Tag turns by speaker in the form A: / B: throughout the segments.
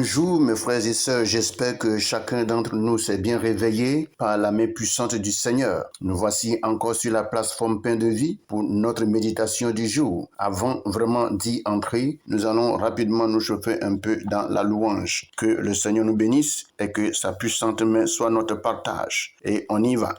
A: bonjour mes frères et sœurs, j'espère que chacun d'entre nous s'est bien réveillé par la main puissante du Seigneur. Nous voici encore sur la plateforme Pain de Vie pour notre méditation du jour. Avant vraiment d'y entrer, nous allons rapidement nous chauffer un peu dans la louange. Que le Seigneur nous bénisse et que sa puissante main soit notre partage. Et on y va.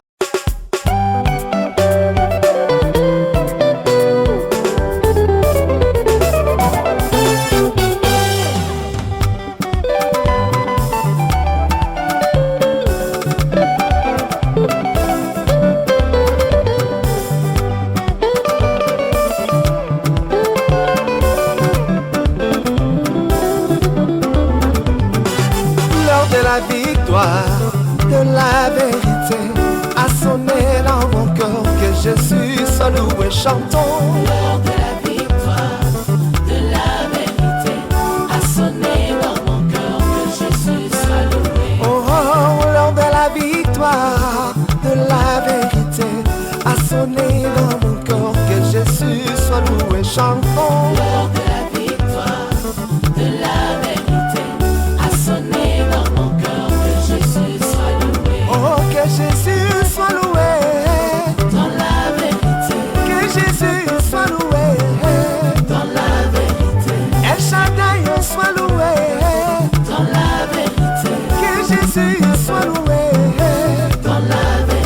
B: De la vérité a sonné dans mon cœur que Jésus soit loué, chantons.
C: L'heure de la victoire, de la vérité a sonné dans mon cœur que Jésus soit loué.
B: Oh, oh, l'heure de la victoire, de la vérité a sonné dans mon cœur que Jésus soit loué, chantons.
C: L'heure de la victoire, de la vérité a sonné dans mon cœur que Jésus soit loué.
B: Oh, que Jésus soit loué
C: dans la vérité,
B: que Jésus soit loué
C: dans la vérité,
B: El Shaddai soit loué
C: dans la vérité,
B: que Jésus soit loué
C: dans la vérité.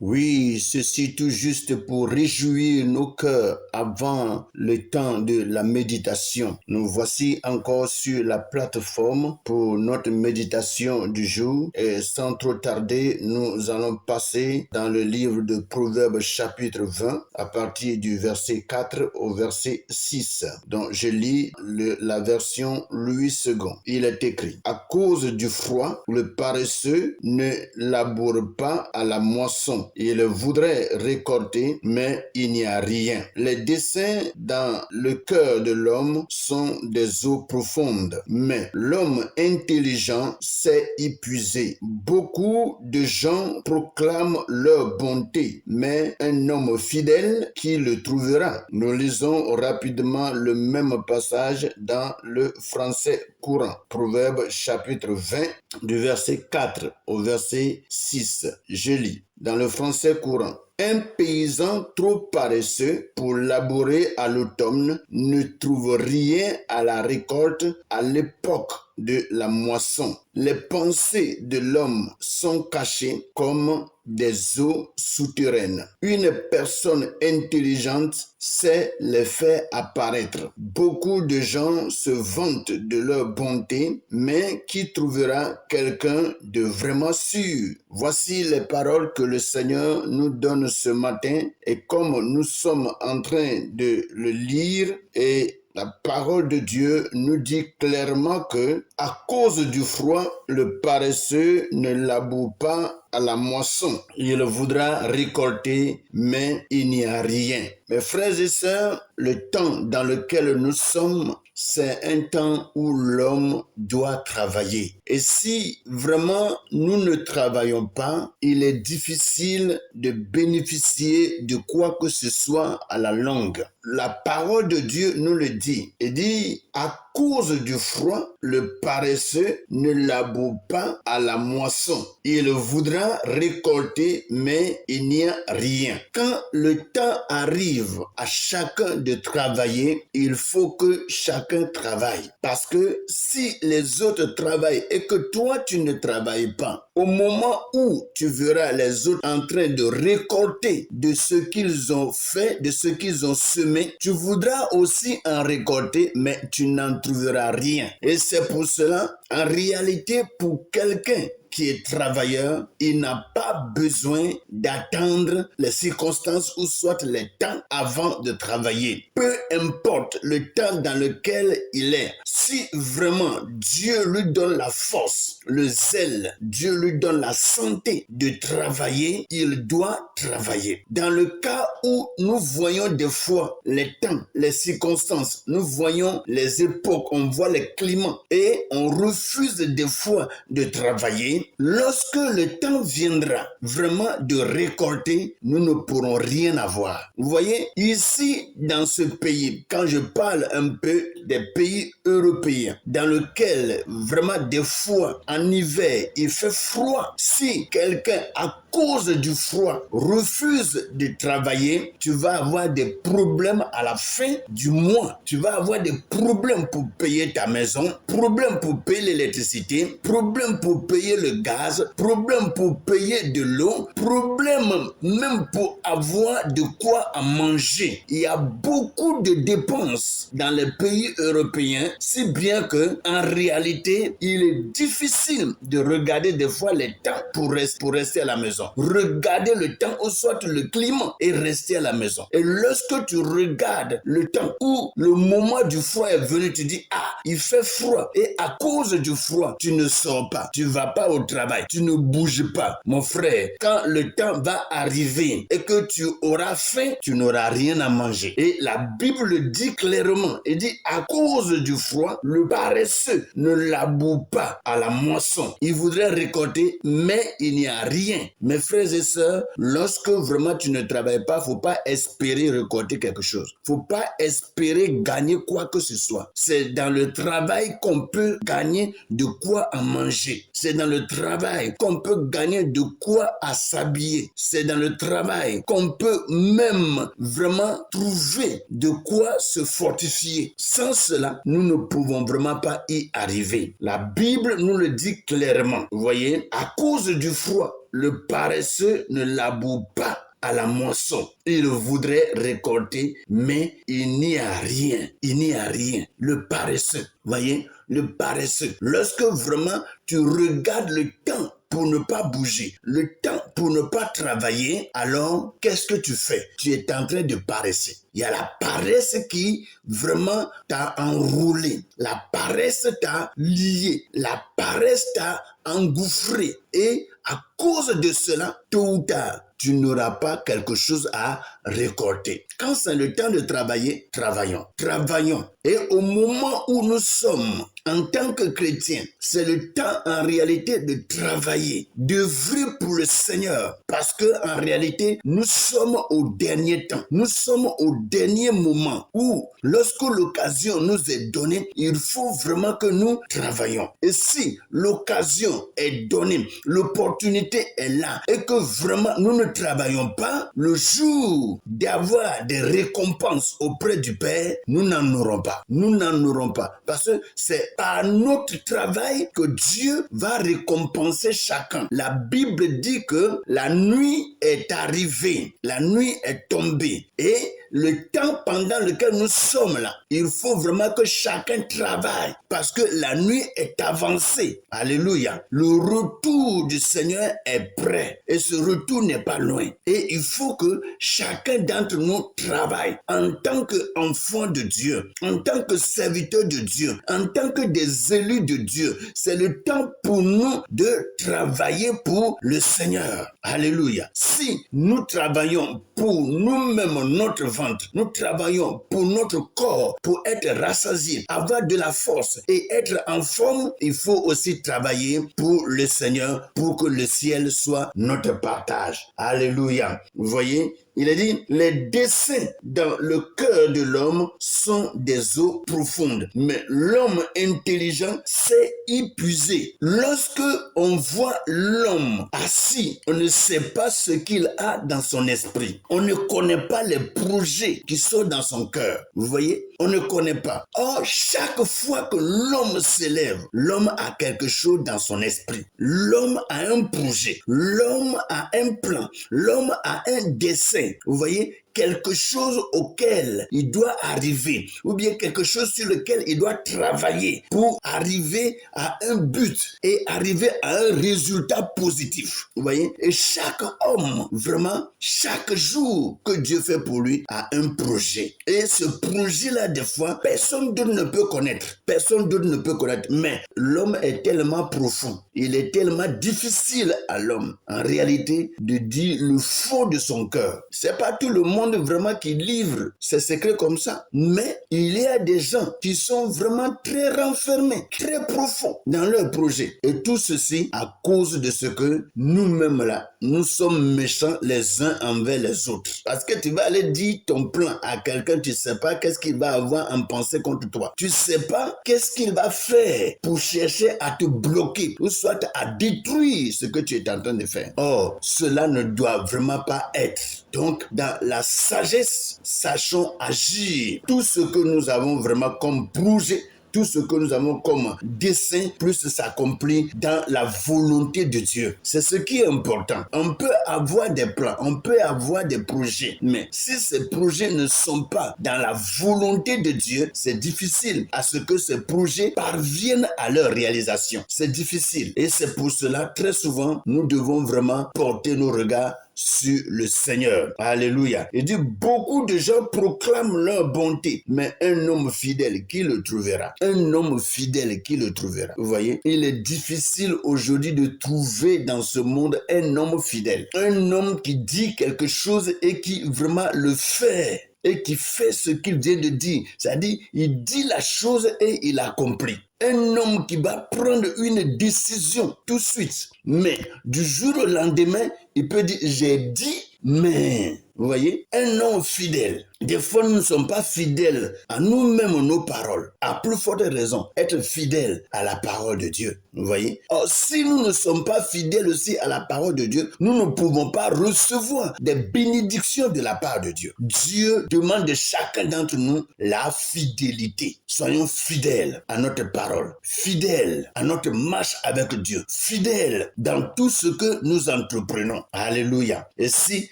A: Oui, ceci tout juste pour réjouir nos cœurs avant le temps de la méditation. Nous voici encore sur la plateforme pour notre méditation du jour et sans trop tarder, nous allons passer dans le livre de Proverbes chapitre 20 à partir du verset 4 au verset 6. Donc je lis la version Louis II. Il est écrit: à cause du froid, le paresseux ne laboure pas à la moisson. Il voudrait récolter, mais il n'y a rien. Les desseins dans le cœur de l'homme sont des eaux profondes, mais l'homme intelligent sait y puiser. Beaucoup de gens proclament leur bonté, mais un homme fidèle, qui le trouvera? Nous lisons rapidement le même passage dans le français courant. Proverbe chapitre 20, du verset 4 au verset 6. Je lis dans le français courant. Un paysan trop paresseux pour labourer à l'automne ne trouve rien à la récolte à l'époque de la moisson. Les pensées de l'homme sont cachées comme des eaux souterraines. Une personne intelligente sait les faire apparaître. Beaucoup de gens se vantent de leur bonté, mais qui trouvera quelqu'un de vraiment sûr? Voici les paroles que le Seigneur nous donne ce matin, et comme nous sommes en train de le lire, et la parole de Dieu nous dit clairement que, à cause du froid, le paresseux ne laboure pas à la moisson. Il voudra récolter, mais il n'y a rien. Mes frères et sœurs, le temps dans lequel nous sommes, c'est un temps où l'homme doit travailler. Et si vraiment nous ne travaillons pas, il est difficile de bénéficier de quoi que ce soit à la longue. La parole de Dieu nous le dit. Il dit, à cause du froid, le paresseux ne laboure pas à la moisson. Il voudra récolter, mais il n'y a rien. Quand le temps arrive à chacun de travailler, il faut que chacun travaille. Parce que si les autres travaillent et que toi tu ne travailles pas, au moment où tu verras les autres en train de récolter de ce qu'ils ont fait, de ce qu'ils ont semé, tu voudras aussi en récolter, mais tu n'en trouveras rien. Et c'est pour cela, en réalité, pour quelqu'un qui est travailleur, il n'a pas besoin d'attendre les circonstances ou soit les temps avant de travailler. Peu importe le temps dans lequel il est, si vraiment Dieu lui donne la force, le zèle, Dieu lui donne la santé de travailler, il doit travailler. Dans le cas où nous voyons des fois les temps, les circonstances, nous voyons les époques, on voit les climats et on refuse des fois de travailler, lorsque le temps viendra vraiment de récolter, nous ne pourrons rien avoir. Vous voyez, ici dans ce pays, quand je parle un peu des pays européens, dans lequel vraiment des fois en hiver il fait froid, si quelqu'un à cause du froid refuse de travailler, tu vas avoir des problèmes à la fin du mois. Tu vas avoir des problèmes pour payer ta maison, problèmes pour payer l'électricité, problèmes pour payer le gaz, problèmes pour payer de l'eau, problèmes même pour avoir de quoi à manger. Il y a beaucoup de dépenses dans les pays européens, si bien que en réalité, il est difficile de regarder des fois les temps pour rester à la maison. Regardez le temps ou soit le climat et rester à la maison. Et lorsque tu regardes le temps où le moment du froid est venu, tu dis, ah, il fait froid. Et à cause du froid, tu ne sors pas, tu ne vas pas au travail, tu ne bouges pas. Mon frère, quand le temps va arriver et que tu auras faim, tu n'auras rien à manger. Et la Bible dit clairement, elle dit, à cause du froid, le paresseux ne laboure pas à la moisson. Il voudrait récolter, mais il n'y a rien. Mes frères et sœurs, lorsque vraiment tu ne travailles pas, faut pas espérer récolter quelque chose. Faut pas espérer gagner quoi que ce soit. C'est dans le travail qu'on peut gagner de quoi à manger. C'est dans le travail qu'on peut gagner de quoi à s'habiller. C'est dans le travail qu'on peut même vraiment trouver de quoi se fortifier. Sans cela, nous ne pouvons vraiment pas y arriver. La Bible nous le dit clairement. Vous voyez, à cause du froid, le paresseux ne laboure pas à la moisson. Il voudrait récolter, mais il n'y a rien. Il n'y a rien. Le paresseux, voyez, le paresseux. Lorsque vraiment tu regardes le temps pour ne pas bouger, le temps pour ne pas travailler, alors qu'est-ce que tu fais? Tu es en train de paresser. Il y a la paresse qui vraiment t'a enroulé. La paresse t'a lié. La paresse t'a engouffré. Et à cause de cela, tôt ou tard, tu n'auras pas quelque chose à récolter. Quand c'est le temps de travailler, travaillons. Travaillons. Et au moment où nous sommes en tant que chrétiens, c'est le temps en réalité de travailler, d'œuvrer pour le Seigneur. Parce que en réalité, nous sommes au dernier temps. Nous sommes au dernier moment où, lorsque l'occasion nous est donnée, il faut vraiment que nous travaillions. Et si l'occasion est donnée, l'opportunité est là, et que vraiment nous ne travaillons pas, le jour d'avoir des récompenses auprès du Père, nous n'en aurons pas. Nous n'en aurons pas. Parce que c'est par notre travail que Dieu va récompenser chacun. La Bible dit que la nuit est arrivée, la nuit est tombée. Et le temps pendant lequel nous sommes là, il faut vraiment que chacun travaille parce que la nuit est avancée. Alléluia. Le retour du Seigneur est prêt et ce retour n'est pas loin. Et il faut que chacun d'entre nous travaille en tant qu'enfant de Dieu, en tant que serviteur de Dieu, en tant que des élus de Dieu. C'est le temps pour nous de travailler pour le Seigneur. Alléluia. Si nous travaillons pour nous-mêmes, notre ventre, nous travaillons pour notre corps, pour être rassasiés, avoir de la force et être en forme, il faut aussi travailler pour le Seigneur, pour que le ciel soit notre partage. Alléluia. Vous voyez, il est dit, les desseins dans le cœur de l'homme sont des eaux profondes, mais l'homme intelligent sait y puiser. Lorsque on voit l'homme assis, on ne sait pas ce qu'il a dans son esprit. On ne connaît pas les projets qui sont dans son cœur. Vous voyez, on ne connaît pas. Or, chaque fois que l'homme s'élève, l'homme a quelque chose dans son esprit. L'homme a un projet. L'homme a un plan. L'homme a un dessein. Vous voyez, quelque chose auquel il doit arriver, ou bien quelque chose sur lequel il doit travailler pour arriver à un but et arriver à un résultat positif. Vous voyez? Et chaque homme, vraiment, chaque jour que Dieu fait pour lui a un projet. Et ce projet-là, des fois, personne d'autre ne peut connaître. Personne d'autre ne peut connaître. Mais l'homme est tellement profond. Il est tellement difficile à l'homme, en réalité, de dire le fond de son cœur. C'est pas tout le monde vraiment qui livre ses secrets comme ça. Mais il y a des gens qui sont vraiment très renfermés, très profonds dans leur projet. Et tout ceci à cause de ce que nous-mêmes là, nous sommes méchants les uns envers les autres. Parce que tu vas aller dire ton plan à quelqu'un, tu sais pas qu'est-ce qu'il va avoir en pensée contre toi. Tu sais pas qu'est-ce qu'il va faire pour chercher à te bloquer ou soit à détruire ce que tu es en train de faire. Or, cela ne doit vraiment pas être. Donc, dans la sagesse, sachons agir. Tout ce que nous avons vraiment comme projet, tout ce que nous avons comme dessein, plus s'accomplit dans la volonté de Dieu. C'est ce qui est important. On peut avoir des plans, on peut avoir des projets, mais si ces projets ne sont pas dans la volonté de Dieu, c'est difficile à ce que ces projets parviennent à leur réalisation. C'est difficile. Et c'est pour cela, très souvent, nous devons vraiment porter nos regards sur le Seigneur. Alléluia. Il dit, beaucoup de gens proclament leur bonté, mais un homme fidèle, qui le trouvera? Un homme fidèle, qui le trouvera? Vous voyez, il est difficile aujourd'hui de trouver dans ce monde un homme fidèle. Un homme qui dit quelque chose et qui vraiment le fait. Et qui fait ce qu'il vient de dire. C'est-à-dire, il dit la chose et il accomplit. Un homme qui va prendre une décision tout de suite. Mais du jour au lendemain, il peut dire, j'ai dit, mais... Vous voyez, un homme fidèle. Des fois, nous ne sommes pas fidèles à nous-mêmes, nos paroles. À plus forte raison, être fidèle à la parole de Dieu. Vous voyez? Or, si nous ne sommes pas fidèles aussi à la parole de Dieu, nous ne pouvons pas recevoir des bénédictions de la part de Dieu. Dieu demande de chacun d'entre nous la fidélité. Soyons fidèles à notre parole, fidèles à notre marche avec Dieu, fidèles dans tout ce que nous entreprenons. Alléluia. Et si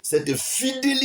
A: cette fidélité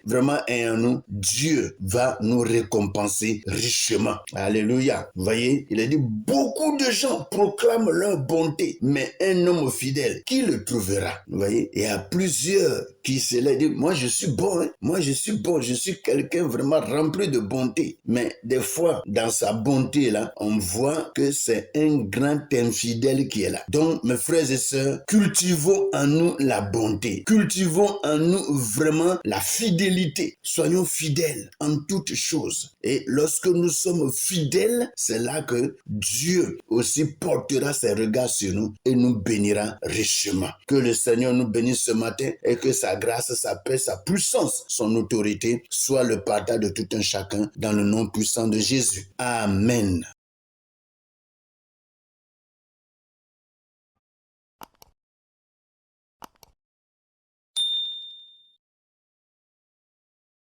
A: vraiment est en nous, Dieu va nous récompenser richement. Alléluia. Vous voyez, il a dit, beaucoup de gens proclament leur bonté, mais un homme fidèle, qui le trouvera? Vous voyez, il y a plusieurs qui se l'ont dit, moi je suis bon, hein? Moi je suis bon, je suis quelqu'un vraiment rempli de bonté. Mais des fois, dans sa bonté là, on voit que c'est un grand infidèle qui est là. Donc, mes frères et sœurs, cultivons en nous la bonté. Cultivons en nous vraiment la fidélité. Soyons fidèles en toutes choses. Et lorsque nous sommes fidèles, c'est là que Dieu aussi portera ses regards sur nous et nous bénira richement. Que le Seigneur nous bénisse ce matin et que sa grâce, sa paix, sa puissance, son autorité soit le partage de tout un chacun dans le nom puissant de Jésus. Amen.